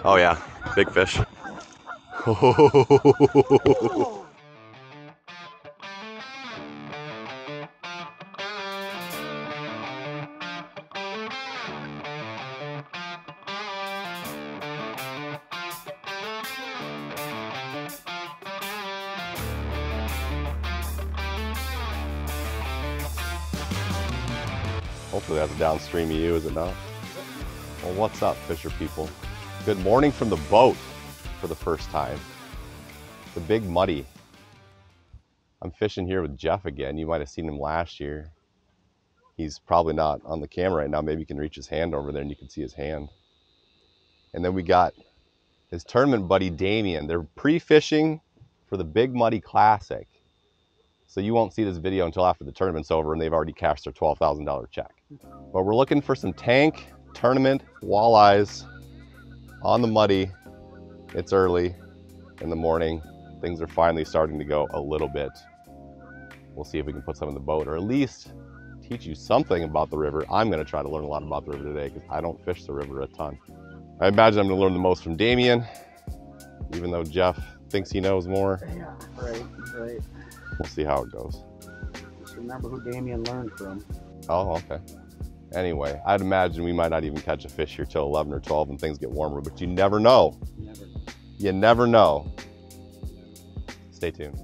Oh yeah, big fish. Hopefully that's downstream of you, is it not? Well, what's up, fisher people? Good morning from the boat for the first time. The Big Muddy. I'm fishing here with Jeff again. You might have seen him last year. He's probably not on the camera right now. Maybe you can reach his hand over there and you can see his hand. And then we got his tournament buddy, Damien. They're pre-fishing for the Big Muddy Classic. So you won't see this video until after the tournament's over and they've already cashed their $12,000 check. But we're looking for some tank tournament walleyes on the Muddy. It's early in the morning. Things are finally starting to go a little bit. We'll see if we can put some in the boat or at least teach you something about the river. I'm gonna try to learn a lot about the river today because I don't fish the river a ton. I imagine I'm gonna learn the most from Damien, even though Jeff thinks he knows more. Yeah, right. We'll see how it goes. Just remember who Damien learned from. Oh, okay. Anyway, I'd imagine we might not even catch a fish here till 11 or 12 and things get warmer, but you never know. Never. You never know. Stay tuned.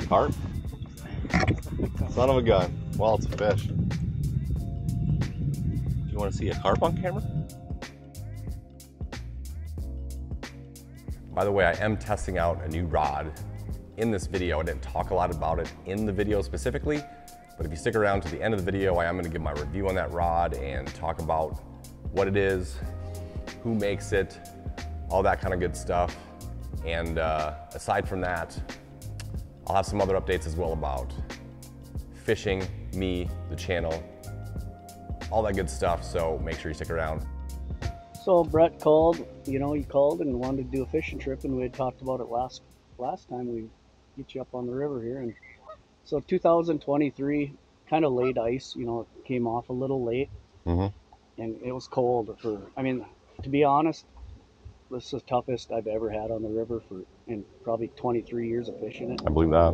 Carp? Son of a gun. Well, it's a fish. Do you want to see a carp on camera? By the way, I am testing out a new rod in this video. I didn't talk a lot about it in the video specifically, but if you stick around to the end of the video, I am going to give my review on that rod and talk about what it is, who makes it, all that kind of good stuff. And aside from that, I'll have some other updates as well about fishing, me, the channel, all that good stuff, so make sure you stick around. So Brett called, he called and wanted to do a fishing trip, and we had talked about it last time we get you up on the river here. And so 2023, kind of late ice, it came off a little late. And it was cold to be honest, this is the toughest I've ever had on the river in probably 23 years of fishing it. I believe that.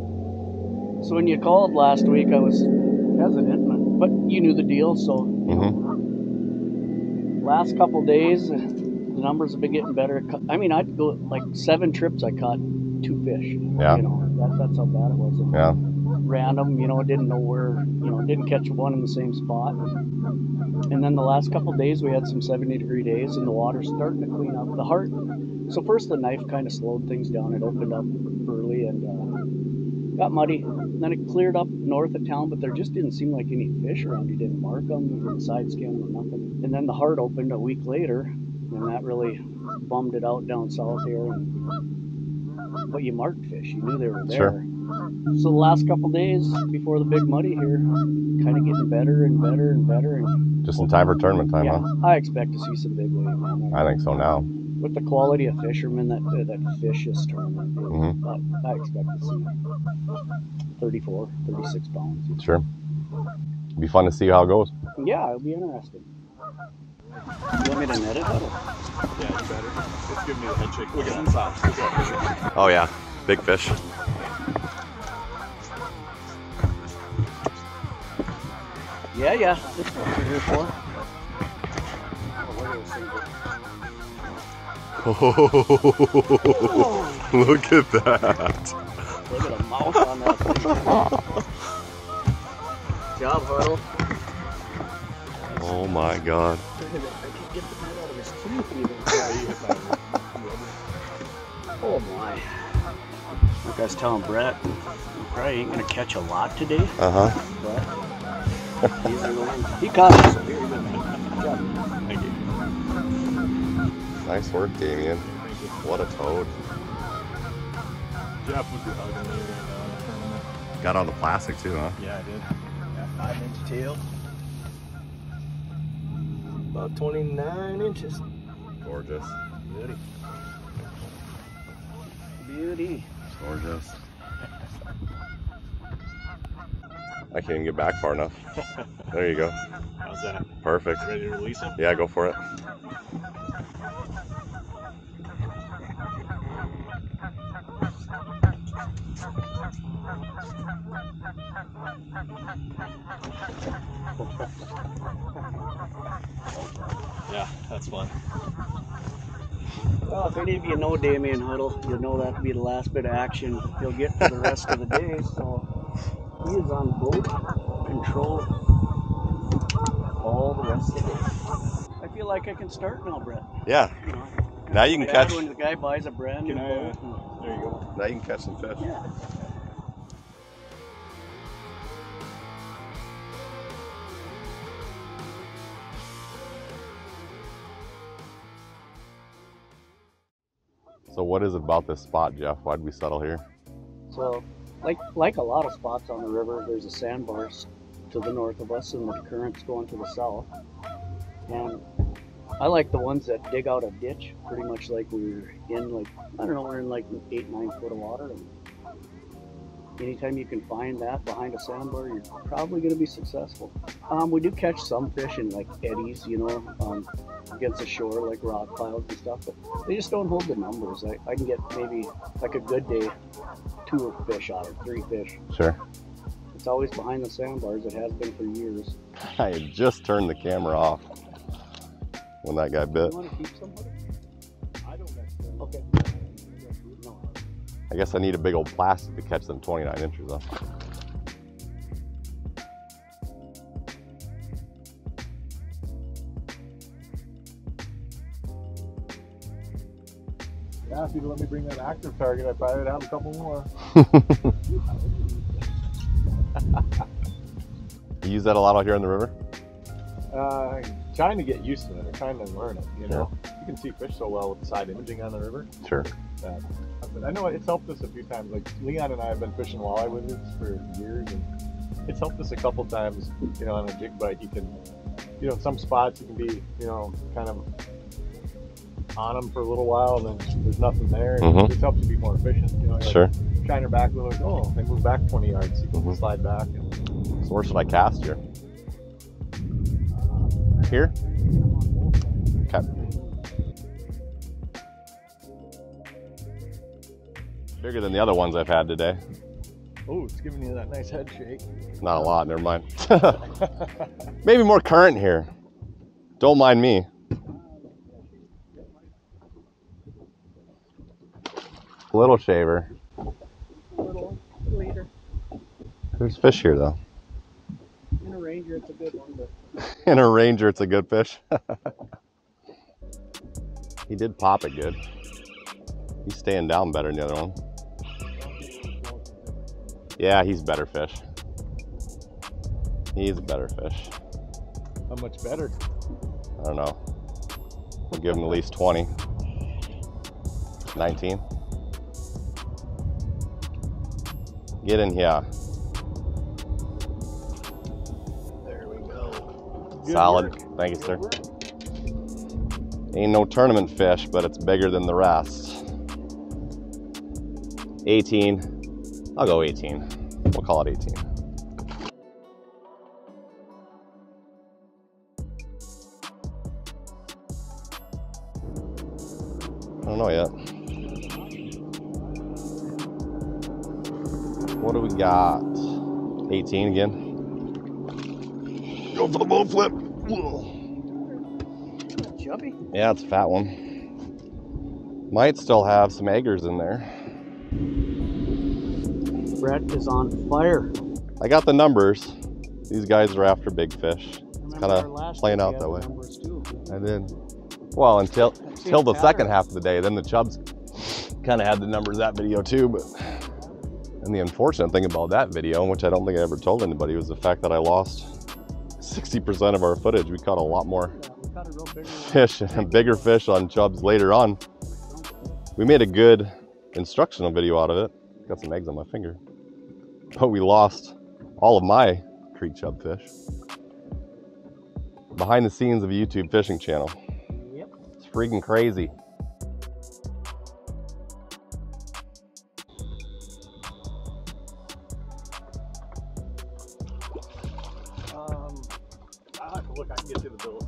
So when you called last week, I was hesitant, but you knew the deal, so last couple days, the numbers have been getting better. I'd go like 7 trips, I caught 2 fish. Yeah. That's how bad it was. Yeah. Random, didn't know where, didn't catch one in the same spot. And then the last couple days, we had some 70-degree days, and the water's starting to clean up. So first the knife kind of slowed things down. It opened up early and got muddy. Then it cleared up north of town, but there just didn't seem like any fish around. You didn't mark them, you didn't side scan or nothing. And then the heart opened a week later, and that really bummed it out down south here. But you marked fish, you knew they were there. Sure. So the last couple days before the Big Muddy here, kind of getting better and better and better. And just in time for tournament time, yeah, huh? I expect to see some big waves on there. I think so now. With the quality of fishermen that fish this tournament, I expect to see 34, 36 pounds. Sure. It'll be fun to see how it goes. Yeah, it'll be interesting. You want me to net it, Huddle? Yeah, you better. It's giving me the head shake. Look at that. Oh yeah, big fish. Yeah. This one's here for. Oh, look at that. Look at a mouth on that thing. Good job, Huddle. Oh my God. I can get the meat out of his teeth even. Oh my. Like I was telling Brett, we probably ain't going to catch a lot today. But these are the ones. He caught us, so here you go. Good job. Thank you. Nice work, Damien. What a toad. Jeff would be hugging me right now in the tournament. Got on the plastic too, huh? Yeah, I did. Got 5-inch tail. About 29 inches. Gorgeous. Beauty. Gorgeous. I can't even get back far enough. There you go. How's that? Perfect. Ready to release him? Yeah, go for it. Yeah, that's fun. Well, if any of you know Damien Huddle, you'll know that'll be the last bit of action he'll get for the rest of the day. So he is on boat control all the rest of the day. I feel like I can start now, Brett. Yeah. You know, Now you can catch. when the guy buys a brand new boat. There you go. Now you can catch some fish. Yeah. So what is it about this spot, Jeff? Why'd we settle here? So, like a lot of spots on the river, there's a sandbar to the north of us, and the current's going to the south. And I like the ones that dig out a ditch, pretty much like we're in, like, I don't know, we're in like 8-9 foot of water. And anytime you can find that behind a sandbar, you're probably going to be successful. We do catch some fish in like eddies, you know, against the shore, like rock piles and stuff, but they just don't hold the numbers. I can get maybe, like a good day, 2 fish out of 3 fish. Sure. It's always behind the sandbars. It has been for years. I had just turned the camera off when that guy bit. You want to keep somebody? I don't necessarily. Okay. No. I guess I need a big old plastic to catch them 29 inches though. Yeah, if you'd let me bring that active target, I probably would have a couple more. You use that a lot out here in the river? Trying to get used to it, or trying to learn it, you know. You can see fish so well with the side imaging on the river. Sure. But I know it's helped us a few times. Like Leon and I have been fishing walleye with us for years, and it's helped us a couple times, you know, on a jig bite. You can, you know, in some spots you can be, you know, kind of on them for a little while, and then there's nothing there. And it just helps you be more efficient, you know. Sure. Like, shine her back a little, like, oh, they move back 20 yards, you can slide back. And... So where should I cast here? Here? Okay. Bigger than the other ones I've had today. Oh, it's giving you that nice head shake. Not a lot, never mind. Maybe more current here. Don't mind me. Little shaver. Little leader. There's fish here though. In a Ranger, it's a good one, but In a Ranger, it's a good fish. He did pop it good. He's staying down better than the other one. Yeah, he's better fish. He's a better fish. How much better? I don't know. We'll give him at least 20. 19. Get in here. There we go. Solid. Thank you, sir. Ain't no tournament fish, but it's bigger than the rest. 18. I'll go 18. We'll call it 18. I don't know yet. What do we got? 18 again. Go for the boat flip. chubby. Yeah, it's a fat one. Might still have some eggers in there. Brett is on fire. I got the numbers. These guys are after big fish. It's kind of playing out that way. And then, well, until the second half of the day, then the chubs kind of had the numbers that video too. But and the unfortunate thing about that video, which I don't think I ever told anybody, was the fact that I lost 60% of our footage. We caught a lot more fish and bigger fish on chubs later on. We made a good instructional video out of it. Got some eggs on my finger. But we lost all of my creek chub fish. Behind the scenes of a YouTube fishing channel. Yep. It's freaking crazy. look, I can get you the bill.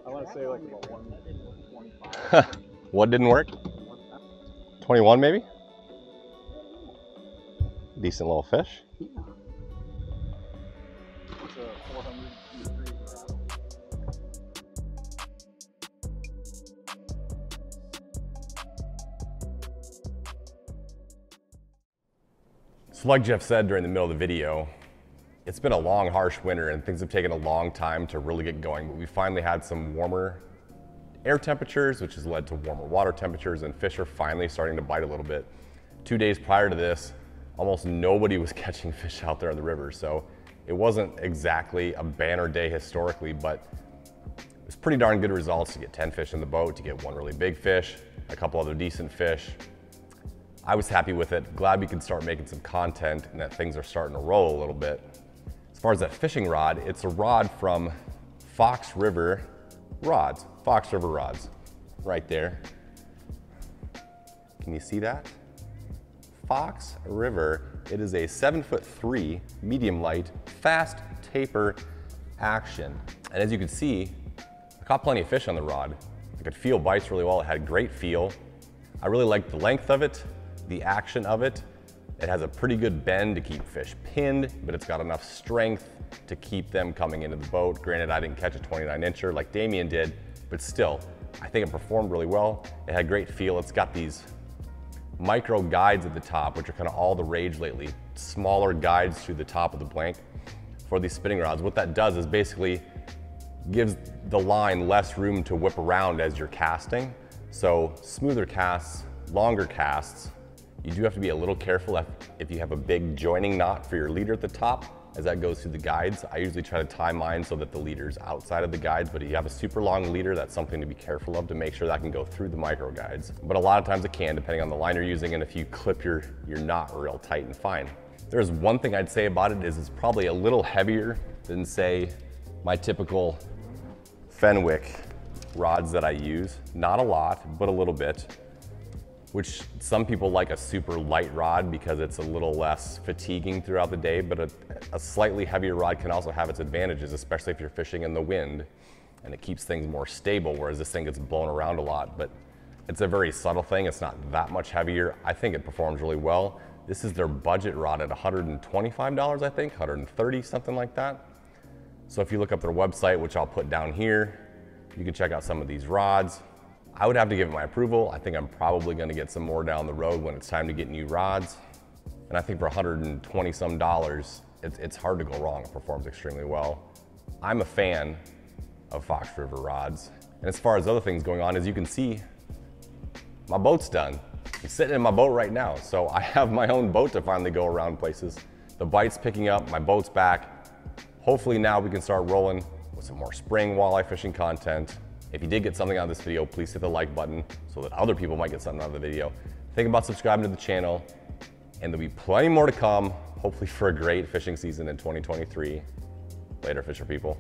I want to say like about 125. What didn't work? 21 maybe? Decent little fish. It's a 400 So like Jeff said during the middle of the video, it's been a long, harsh winter and things have taken a long time to really get going, but we finally had some warmer air temperatures, which has led to warmer water temperatures, and fish are finally starting to bite a little bit. 2 days prior to this, almost nobody was catching fish out there on the river, so it wasn't exactly a banner day historically, but it was pretty darn good results to get 10 fish in the boat, to get one really big fish, a couple other decent fish. I was happy with it, glad we could start making some content and that things are starting to roll a little bit. As far as that fishing rod, it's a rod from Fox River Rods, right there. Can you see that? Fox River. It is a 7'3" medium light, fast taper action. And as you can see, I caught plenty of fish on the rod. I could feel bites really well. It had great feel. I really liked the length of it, the action of it. It has a pretty good bend to keep fish pinned, but it's got enough strength to keep them coming into the boat. Granted, I didn't catch a 29-incher like Damien did, but still, I think it performed really well. It had great feel. It's got these micro guides at the top, which are kind of all the rage lately. Smaller guides through the top of the blank for these spinning rods. What that does is basically gives the line less room to whip around as you're casting. So smoother casts, longer casts. You do have to be a little careful if you have a big joining knot for your leader at the top as that goes through the guides. I usually try to tie mine so that the leader's outside of the guides, but if you have a super long leader, that's something to be careful of to make sure that can go through the micro guides. But a lot of times it can, depending on the line you're using and if you clip your knot real tight and fine. There's one thing I'd say about it is it's probably a little heavier than, say, my typical Fenwick rods that I use. Not a lot, but a little bit. Which some people like a super light rod because it's a little less fatiguing throughout the day, but a slightly heavier rod can also have its advantages, especially if you're fishing in the wind and it keeps things more stable, whereas this thing gets blown around a lot. But it's a very subtle thing. It's not that much heavier. I think it performs really well. This is their budget rod at $125, I think, 130, something like that. So if you look up their website, which I'll put down here, you can check out some of these rods. I would have to give it my approval. I think I'm probably gonna get some more down the road when it's time to get new rods. And I think for $120 some, it's hard to go wrong. It performs extremely well. I'm a fan of Fox River rods. And as far as other things going on, as you can see, my boat's done. I'm sitting in my boat right now, so I have my own boat to finally go around places. The bite's picking up, my boat's back. Hopefully now we can start rolling with some more spring walleye fishing content. If you did get something out of this video, please hit the like button so that other people might get something out of the video. Think about subscribing to the channel, and there'll be plenty more to come, hopefully for a great fishing season in 2023. Later, fisher people.